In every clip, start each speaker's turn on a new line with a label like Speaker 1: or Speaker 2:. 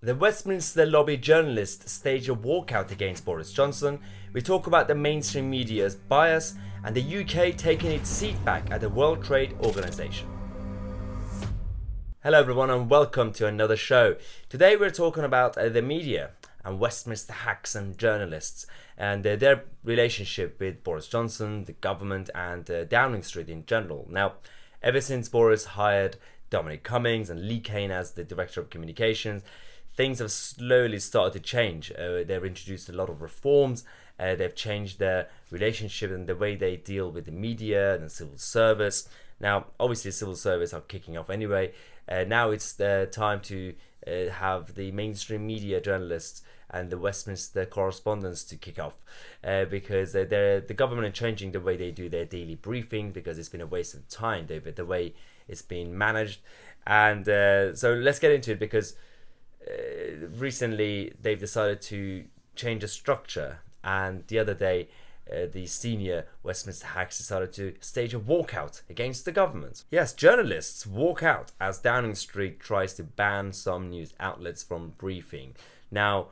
Speaker 1: The Westminster lobby journalists stage a walkout against Boris Johnson. We talk about the mainstream media's bias and the UK taking its seat back at the World Trade Organization. Hello everyone and welcome to another show. Today we're talking about the media and Westminster hacks and journalists and their relationship with Boris Johnson, the government and Downing Street in general. Now, ever since Boris hired Dominic Cummings and Lee Kane as the Director of Communications, things have slowly started to change. They've introduced a lot of reforms. They've changed their relationship and the way they deal with the media and the civil service. Now, obviously, civil service are kicking off anyway. Now it's the time to have the mainstream media journalists and the Westminster correspondents to kick off because the government are changing the way they do their daily briefing because it's been a waste of time, David, the way it's been managed. And so let's get into it because recently they've decided to change the structure, and the other day the senior Westminster hacks decided to stage a walkout against the government. Yes, journalists walk out as Downing Street tries to ban some news outlets from briefing. Now,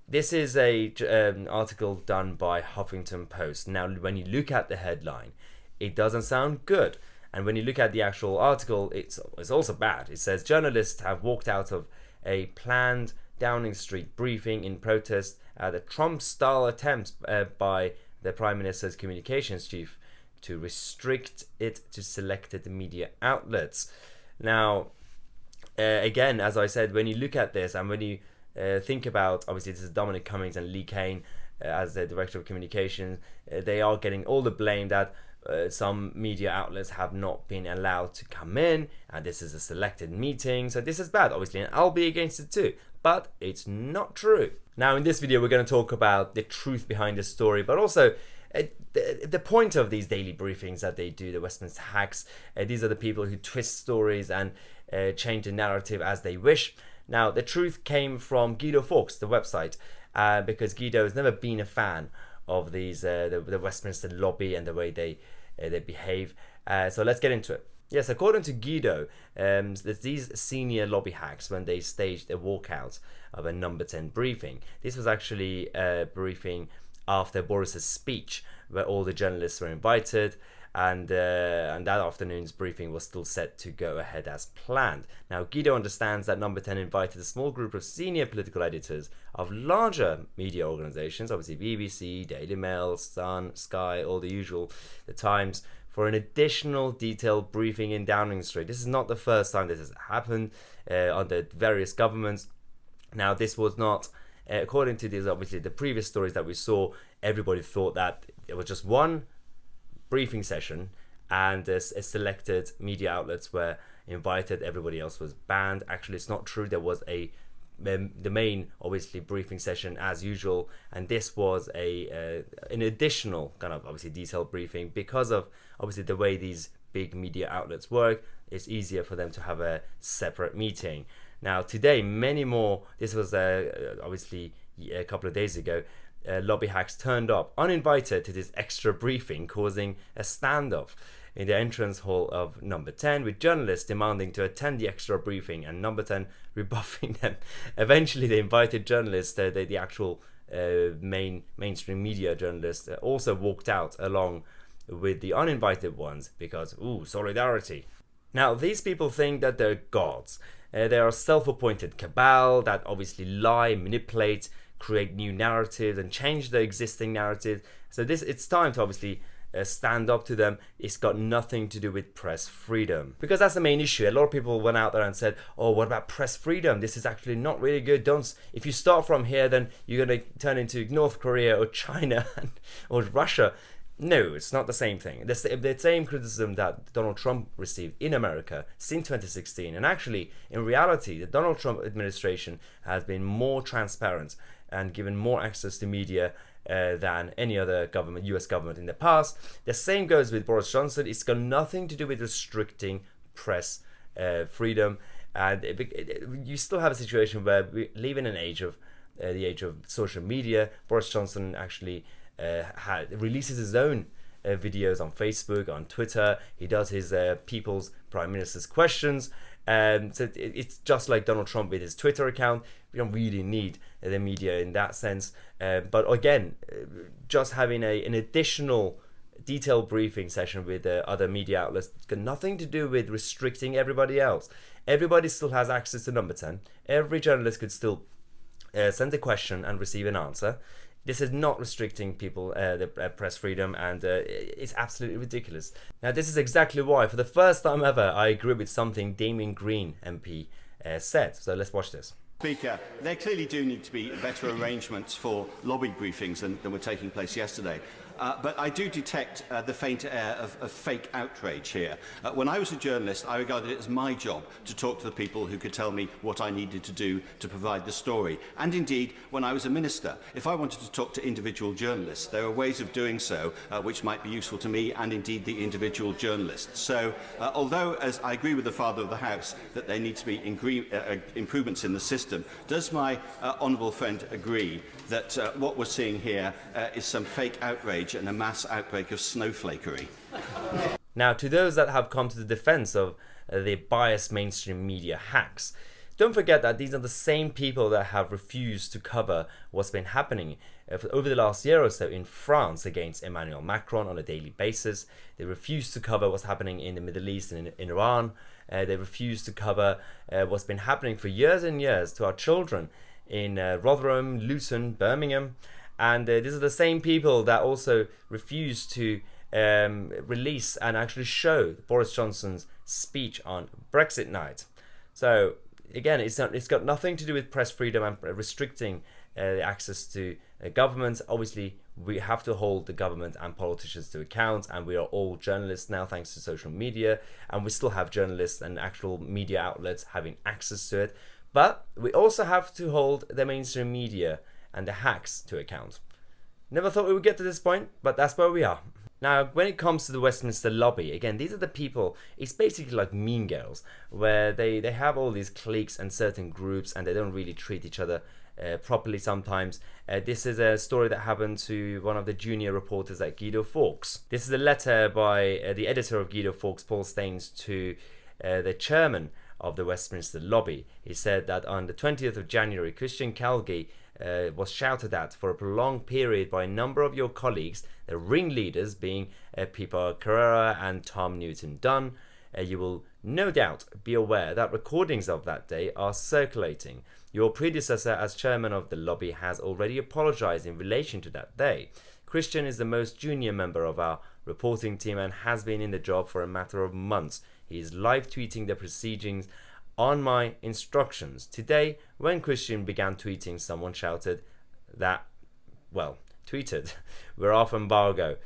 Speaker 1: this is an article done by Huffington Post. Now, when you look at the headline, it doesn't sound good. And when you look at the actual article, it's also bad. It says journalists have walked out of a planned Downing Street briefing in protest at a Trump-style attempt by the Prime Minister's communications chief to restrict it to selected media outlets. Now, again, as I said, when you look at this and when you think about, obviously this is Dominic Cummings and Lee Kane as the Director of Communications, they are getting all the blame that some media outlets have not been allowed to come in, and this is a selected meeting, so this is bad, obviously, and I'll be against it too, but it's not true. Now, in this video, we're going to talk about the truth behind the story, but also the point of these daily briefings that they do, the Westminster hacks. These are the people who twist stories and change the narrative as they wish. Now, the truth came from Guido Fawkes, the website, because Guido has never been a fan of these the Westminster lobby and the way they behave. So let's get into it. Yes, according to Guido, these senior lobby hacks, when they staged a walkout of a number 10 briefing, this was actually a briefing after Boris's speech where all the journalists were invited, and that afternoon's briefing was still set to go ahead as planned. Now, Guido understands that number 10 invited a small group of senior political editors of larger media organisations, obviously BBC, Daily Mail, Sun, Sky, all the usual, the Times, for an additional detailed briefing in Downing Street. This is not the first time this has happened under various governments. Now, this was not, according to these, obviously, the previous stories that we saw, everybody thought that it was just one briefing session and selected media outlets were invited, everybody else was banned. Actually, it's not true. There was the main, obviously, briefing session as usual, and this was an additional kind of obviously detailed briefing because of obviously the way these big media outlets work. It's easier for them to have a separate meeting. Now, today, many more. This was obviously a couple of days ago. Lobby hacks turned up uninvited to this extra briefing, causing a standoff in the entrance hall of number 10, with journalists demanding to attend the extra briefing and number 10 rebuffing them. Eventually, the invited journalists, the actual mainstream media journalists, also walked out along with the uninvited ones because, solidarity. Now, these people think that they're gods. They are a self-appointed cabal that obviously lie, manipulate, create new narratives and change the existing narrative. So it's time to obviously stand up to them. It's got nothing to do with press freedom, because that's the main issue. A lot of people went out there and said, oh, what about press freedom? This is actually not really good. If you start from here, then you're going to turn into North Korea or China or Russia. No, it's not the same thing. The same criticism that Donald Trump received in America since 2016. And actually, in reality, the Donald Trump administration has been more transparent and given more access to media than any other government, US government in the past. The same goes with Boris Johnson. It's got nothing to do with restricting press freedom. And you still have a situation where we live in an age of the age of social media. Boris Johnson actually releases his own videos on Facebook, on Twitter. He does his People's Prime Minister's Questions, So it's just like Donald Trump with his Twitter account. We don't really need the media in that sense. But again, just having an additional detailed briefing session with other media outlets got nothing to do with restricting everybody else. Everybody still has access to number 10. Every journalist could still send a question and receive an answer. This is not restricting people, the press freedom, and it's absolutely ridiculous. Now, this is exactly why, for the first time ever, I agree with something Damien Green MP said. So let's watch this.
Speaker 2: Speaker, there clearly do need to be better arrangements for lobby briefings than were taking place yesterday. But I do detect the faint air of fake outrage here. When I was a journalist, I regarded it as my job to talk to the people who could tell me what I needed to do to provide the story. And indeed, when I was a minister, if I wanted to talk to individual journalists, there are ways of doing so which might be useful to me and indeed the individual journalists. So, although, as I agree with the Father of the House, that there need to be improvements in the system, does my honourable friend agree that what we're seeing here is some fake outrage and a mass outbreak of snowflakery?
Speaker 1: Now, to those that have come to the defense of the biased mainstream media hacks, don't forget that these are the same people that have refused to cover what's been happening over the last year or so in France against Emmanuel Macron on a daily basis. They refuse to cover what's happening in the Middle East and in Iran. They refuse to cover what's been happening for years and years to our children in Rotherham, Luton, Birmingham. And these are the same people that also refuse to release and actually show Boris Johnson's speech on Brexit night. So again, it's got nothing to do with press freedom and restricting access to government. Obviously, we have to hold the government and politicians to account, and we are all journalists now thanks to social media, and we still have journalists and actual media outlets having access to it. But we also have to hold the mainstream media and the hacks to account. Never thought we would get to this point, but that's where we are. Now, when it comes to the Westminster lobby, again, these are the people, it's basically like Mean Girls, where they have all these cliques and certain groups, and they don't really treat each other properly sometimes. This is a story that happened to one of the junior reporters at Guido Fawkes. This is a letter by the editor of Guido Fawkes, Paul Staines, to the chairman of the Westminster lobby. He said that on the 20th of January, Christian Calgie was shouted at for a prolonged period by a number of your colleagues, the ringleaders being Pippa Carrera and Tom Newton-Dunn. You will no doubt be aware that recordings of that day are circulating. Your predecessor as chairman of the lobby has already apologized in relation to that day. Christian is the most junior member of our reporting team and has been in the job for a matter of months. He is live tweeting the proceedings on my instructions. Today, when Christian began tweeting, someone shouted that, well, tweeted, we're off embargo.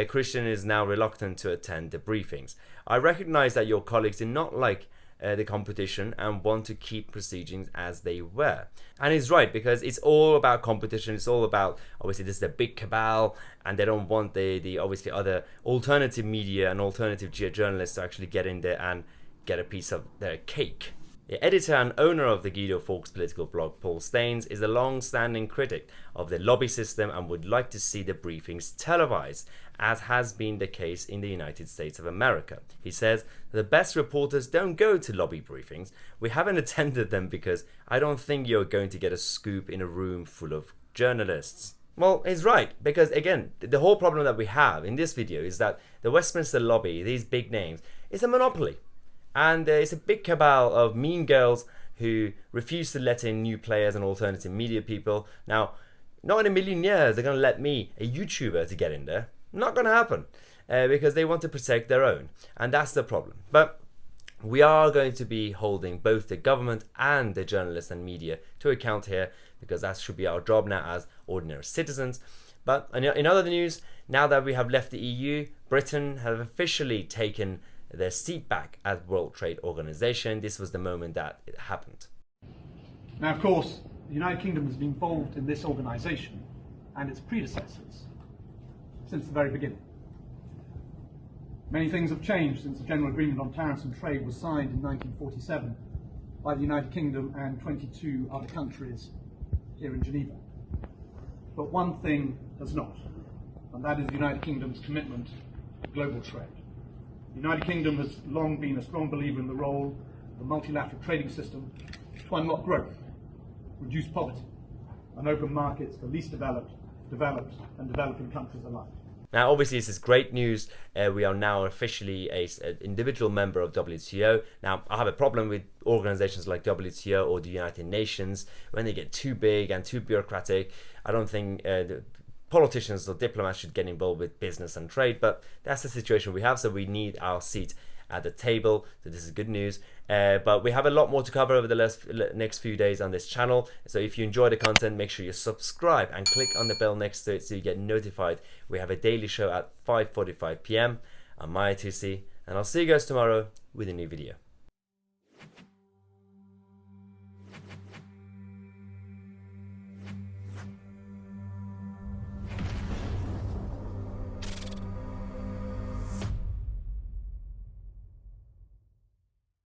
Speaker 1: Christian is now reluctant to attend the briefings. I recognize that your colleagues did not like the competition and want to keep proceedings as they were. And he's right, because it's all about competition. It's all about, obviously, this is a big cabal, and they don't want the obviously other alternative media and alternative journalists to actually get in there and get a piece of their cake. The editor and owner of the Guido Fawkes political blog, Paul Staines, is a long-standing critic of the lobby system and would like to see the briefings televised, as has been the case in the United States of America. He says, the best reporters don't go to lobby briefings. We haven't attended them because I don't think you're going to get a scoop in a room full of journalists. Well, he's right, because again, the whole problem that we have in this video is that the Westminster lobby, these big names, is a monopoly. And it's a big cabal of mean girls who refuse to let in new players and alternative media people. Now, not in a million years they're going to let me, a YouTuber, to get in there. Not going to happen, because they want to protect their own. And that's the problem. But we are going to be holding both the government and the journalists and media to account here, because that should be our job now as ordinary citizens. But in other news, now that we have left the EU, Britain have officially taken their seat back at World Trade Organization. This was the moment that it happened.
Speaker 3: Now, of course, the United Kingdom has been involved in this organization and its predecessors since the very beginning. Many things have changed since the General Agreement on Tariffs and Trade was signed in 1947 by the United Kingdom and 22 other countries here in Geneva. But one thing has not, and that is the United Kingdom's commitment to global trade. The United Kingdom has long been a strong believer in the role the multilateral trading system to unlock growth, reduce poverty, and open markets for least developed, developed, and developing countries alike.
Speaker 1: Now, obviously, this is great news. We are now officially an individual member of WTO. Now, I have a problem with organizations like WTO or the United Nations when they get too big and too bureaucratic. I don't think the politicians or diplomats should get involved with business and trade, but that's the situation we have, so we need our seat at the table. So this is good news. But we have a lot more to cover over the next few days on this channel. So if you enjoy the content, make sure you subscribe and click on the bell next to it so you get notified. We have a daily show at 5:45 p.m. I'm Tousi, and I'll see you guys tomorrow with a new video.